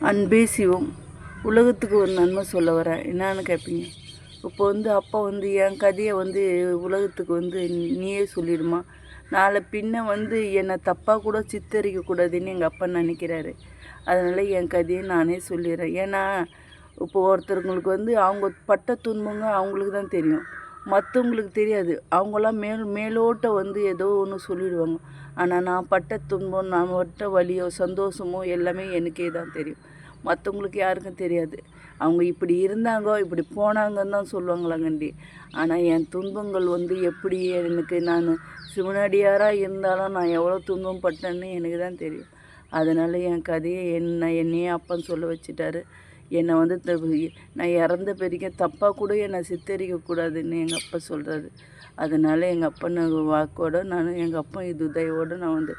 அன்பே சிவம். உலகத்துக்கு ஒரு நன்மை சொல்ல வரேன். என்னான்னு கேட்பீங்க. இப்போ அப்பா என் கதையை உலகத்துக்கு நீயே சொல்லிடுமா, நாளை பின்ன என்னை தப்பாக கூட சித்தரிக்கக்கூடாதுன்னு எங்கள் அப்பா நினைக்கிறாரு. அதனால் என் கதையை நானே சொல்லிடுறேன். ஏன்னா இப்போ ஒருத்தருங்களுக்கு அவங்க பட்ட துன்பங்க அவங்களுக்கு தான் தெரியும், மற்றவங்களுக்கு தெரியாது. அவங்களாம் மேலோட்ட ஏதோ ஒன்று சொல்லிடுவாங்க. ஆனால் நான் பட்ட துன்பம், நான் பட்ட வலியோ சந்தோஷமோ எல்லாமே எனக்கே தான் தெரியும். மற்றவங்களுக்கு யாருக்கும் தெரியாது. அவங்க இப்படி இருந்தாங்க, இப்படி போனாங்கன்னு தான் சொல்லுவாங்களாங்கண்டி. ஆனால் என் துன்பங்கள் எப்படி எனக்கு நான் சிவனடியாராக இருந்தாலும் நான் எவ்வளோ துன்பம் பட்டேன்னு எனக்கு தான் தெரியும். அதனால் என் கதையை என்னையே அப்பன்னு சொல்ல வச்சுட்டாரு. என்னை நான் இறந்த பிறகு தப்பாக கூட என்னை சித்தரிக்கக்கூடாதுன்னு எங்கள் அப்பா சொல்கிறாரு. அதனால் எங்கள் அப்பனை வாக்கோடு எங்கள் அப்பா இது தயவோடு நான்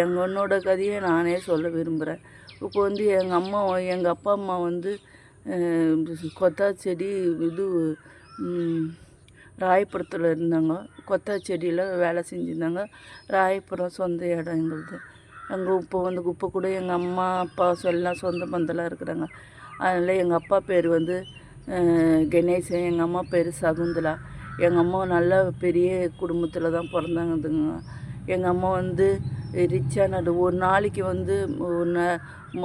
என்னோட கதையை நானே சொல்ல விரும்புகிறேன். இப்போ எங்கள் அப்பா அம்மா கொத்தா செடி ராயபுரத்தில் இருந்தாங்க. கொத்தா செடியில் வேலை செஞ்சுருந்தாங்க. ராயபுரம் சொந்த இடம் எங்களுது. அங்கே இப்போ கூட எங்கள் அம்மா அப்பா எல்லாம் சொந்த பந்தெல்லாம் இருக்கிறாங்க. அதனால் எங்கள் அப்பா பேர் கணேசன், எங்கள் அம்மா பேர் சகுந்தலா. எங்கள் அம்மா நல்ல பெரிய குடும்பத்தில் தான் பிறந்தாங்கதுங்க. எங்கள் அம்மா ரிச்சானது. ஒரு நாளைக்கு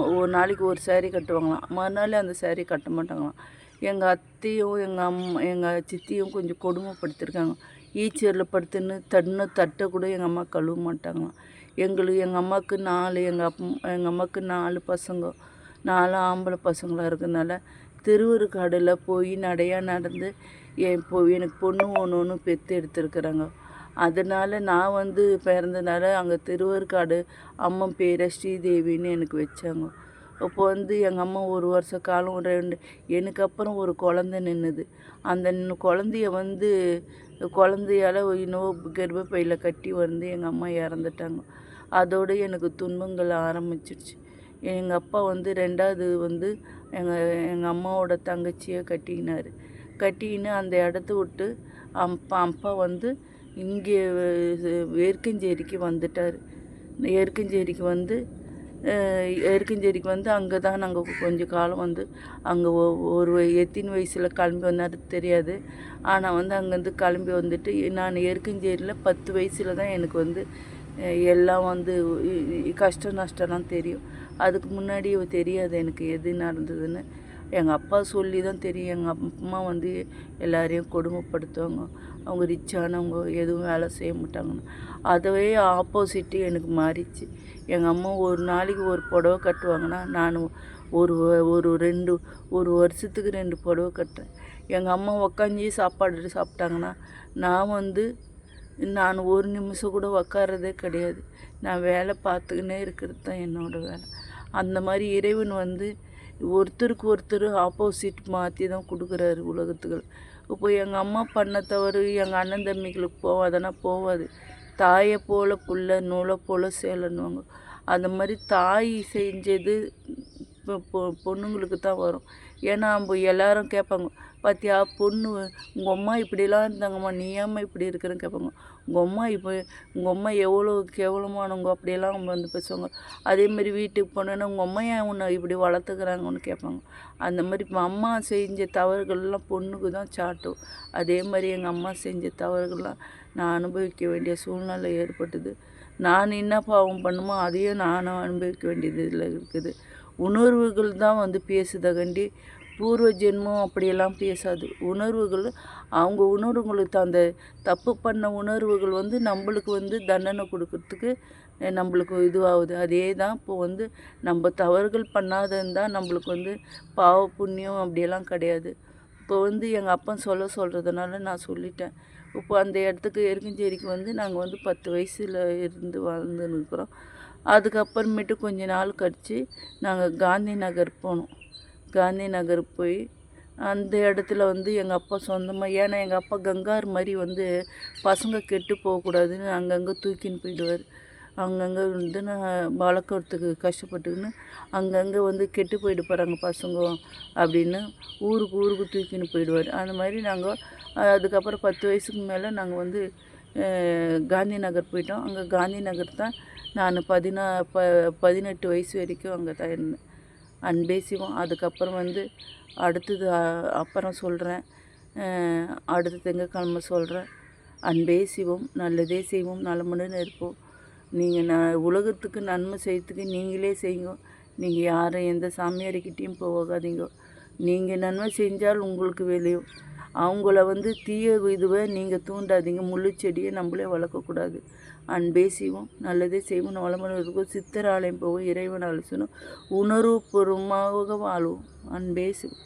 ஒரு நாளைக்கு ஒரு சேரீ கட்டுவாங்களாம், மறுநாள் அந்த சேரீ கட்ட மாட்டாங்களாம். எங்கள் அத்தையும் எங்கள் சித்தியும் கொஞ்சம் கொடுமைப்படுத்திருக்காங்க. ஈச்சரில் படுத்துன்னு தட்டை கூட எங்கள் அம்மா கழுவ மாட்டாங்களாம். எங்கள் அம்மாவுக்கு எங்கள் அம்மாவுக்கு 4 பசங்க, 4 ஆம்பளை பசங்களாக இருக்கிறதுனால திருவருக்காடில் போய் நடையாக நடந்து எனக்கு பொண்ணு ஒன்று பெற்று எடுத்துருக்குறாங்க. அதனால் நான் பிறந்தனால அங்கே திருவருக்காடு அம்மன் பேரை ஸ்ரீதேவின்னு எனக்கு வச்சாங்க. இப்போ எங்கள் அம்மா 1 வருஷ காலம் எனக்கு அப்புறம் ஒரு குழந்த நின்றுது. அந்த குழந்தையால் இன்னும் கர்ப்பப்பையில் கட்டி எங்கள் அம்மா இறந்துட்டாங்க. அதோடு எனக்கு துன்பங்கள் ஆரம்பிச்சிடுச்சு. எங்கள் அப்பா 2வது எங்கள் அம்மாவோட தங்கச்சியை கட்டிக்கின்னு அந்த இடத்த விட்டு அப்பா இங்கே எருக்கஞ்சேரிக்கு வந்துட்டார். எருக்கஞ்சேரிக்கு அங்கே தான் நாங்கள் கொஞ்சம் காலம் அங்கே ஒரு எத்தனை வயசில் கிளம்பி வந்தார் தெரியாது. ஆனால் அங்கேருந்து கிளம்பி வந்துட்டு நான் எருக்கஞ்சேரியில் 10 வயசில் தான் எனக்கு எல்லாம் கஷ்டம் நஷ்டம்லாம் தெரியும். அதுக்கு முன்னாடி தெரியாது எனக்கு எது நடந்ததுன்னு. எங்கள் அப்பா சொல்லி தான் தெரியும். எங்கள் அம்மா எல்லாரையும் கொடுமைப்படுத்துவாங்க, அவங்க ரிச்சானவங்க, எதுவும் வேலை செய்ய மாட்டாங்கன்னு. அதவே ஆப்போசிட்டு எனக்கு மாறிச்சு. எங்கள் அம்மா ஒரு நாளைக்கு ஒரு புடவை கட்டுவாங்கன்னா நான் ஒரு வருஷத்துக்கு 2 புடவை கட்டுறேன். எங்கள் அம்மா உக்காஞ்சி சாப்பாடு சாப்பிட்டாங்கன்னா நான் ஒரு நிமிஷம் கூட உக்காரதே கிடையாது. நான் வேலை பார்த்துக்கினே இருக்கிறது தான் என்னோடய வேலை. அந்த மாதிரி இறைவன் ஒருத்தருக்கு ஒருத்தர் ஆப்போசிட் மாற்றி தான் கொடுக்குறாரு உலகத்துக்கு. இப்போ எங்கள் அம்மா பண்ண தவறு எங்கள் அண்ணன் தம்பிகளுக்கு போவாதுன்னா போவாது. தாயை போல் புள்ள, நூலை போல் சேலன்னுவாங்க. அந்த மாதிரி தாய் செஞ்சது பொண்ணுங்களுக்கு தான் வரும். ஏன்னா எல்லாரும் கேட்பாங்க, பார்த்தியா பொண்ணு உங்கள் அம்மா இப்படிலாம் இருந்தாங்கம்மா, நீ ஏம்மா இப்படி இருக்கிறன்னு கேட்பாங்க. உங்கள் அம்மா எவ்வளோ கேவலமானவங்க அப்படியெல்லாம் பேசுவாங்க. அதேமாதிரி வீட்டுக்கு போனோன்னா உங்கள் அம்மா ஏன் உன்னை இப்படி வளர்த்துக்கிறாங்கன்னு கேட்பாங்க. அந்த மாதிரி அம்மா செஞ்ச தவறுகள்லாம் பொண்ணுக்கு தான் சாட்டும். அதே மாதிரி எங்கள் அம்மா செஞ்ச தவறுகள்லாம் நான் அனுபவிக்க வேண்டிய சூழ்நிலை ஏற்பட்டது. நான் என்ன பாவம் பண்ணுமோ அதையும் நானும் அனுபவிக்க வேண்டியது இதில் இருக்குது. உணர்வுகள் தான் பேசுதகண்டி பூர்வ ஜென்மம் அப்படியெல்லாம் பேசாது. உணர்வுகள் அவங்க உணர்வுங்களுக்கு அந்த தப்பு பண்ண உணர்வுகள் நம்மளுக்கு தண்டனை கொடுக்கறதுக்கு நம்மளுக்கு இதுவாகுது. அதே தான் இப்போ நம்ம தவறுகள் பண்ணாததான் நம்மளுக்கு பாவ புண்ணியம் அப்படியெல்லாம் கிடையாது. இப்போ எங்கள் அப்பன் சொல்கிறதுனால நான் சொல்லிட்டேன். இப்போ அந்த இடத்துக்கு எருக்கஞ்சேரிக்கு நாங்கள் 10 வயசில் இருந்து வாழ்ந்துன்னு இருக்கிறோம். அதுக்கப்புறமேட்டு கொஞ்ச நாள் கழித்து நாங்கள் காந்தி நகர் போனோம். காந்தி நகர் போய் அந்த இடத்துல எங்கள் அப்பா சொந்தமாக, ஏன்னா எங்கள் அப்பா கங்கார் மாதிரி பசங்க கெட்டு போகக்கூடாதுன்னு அங்கங்கே தூக்கின்னு போயிடுவார். அங்கங்கே நான் வளர்க்குறதுக்கு கஷ்டப்பட்டுக்கின்னு அங்கங்கே கெட்டு போயிட்டு போகிறாங்க பசங்க அப்படின்னு ஊருக்கு தூக்கின்னு போயிடுவார். அந்த மாதிரி நாங்கள் அதுக்கப்புறம் 10 வயசுக்கு மேலே நாங்கள் காந்தி நகர் போயிட்டோம். அங்கே காந்தி நகர் தான் நான் 18 வயசு வரைக்கும் அங்கே தான் இருந்தேன். அன்பே சிவம். அதுக்கப்புறம் வந்து அடுத்தது அப்புறம் சொல்கிறேன், அடுத்த திங்கட்கிழமை சொல்கிறேன். அன்பே சிவம், நல்லதே செய்வோம், நலமுடன் இருப்போம். நீங்கள் உலகத்துக்கு நன்மை செய்யறதுக்கு நீங்களே செய்யுங்க. நீங்கள் யாரும் எந்த சாமியார்கிட்டையும் போகாதீங்க. நீங்கள் நன்மை செஞ்சால் உங்களுக்கு விளையும். அவங்கள வந்து தீய இதுவை நீங்கள் தூண்டாதீங்க. முள்ளுச்செடியை நம்மளே வளர்க்கக்கூடாது. அன்பே செய்வோம், நல்லதே செய்வோம், வளமுடன் இருக்கும். சித்தர் ஆலயம் போவோம், இறைவன் ஆலோசனை உணர்வுபூர்வமாக வாழ்வோம். அன்பே சிவம்.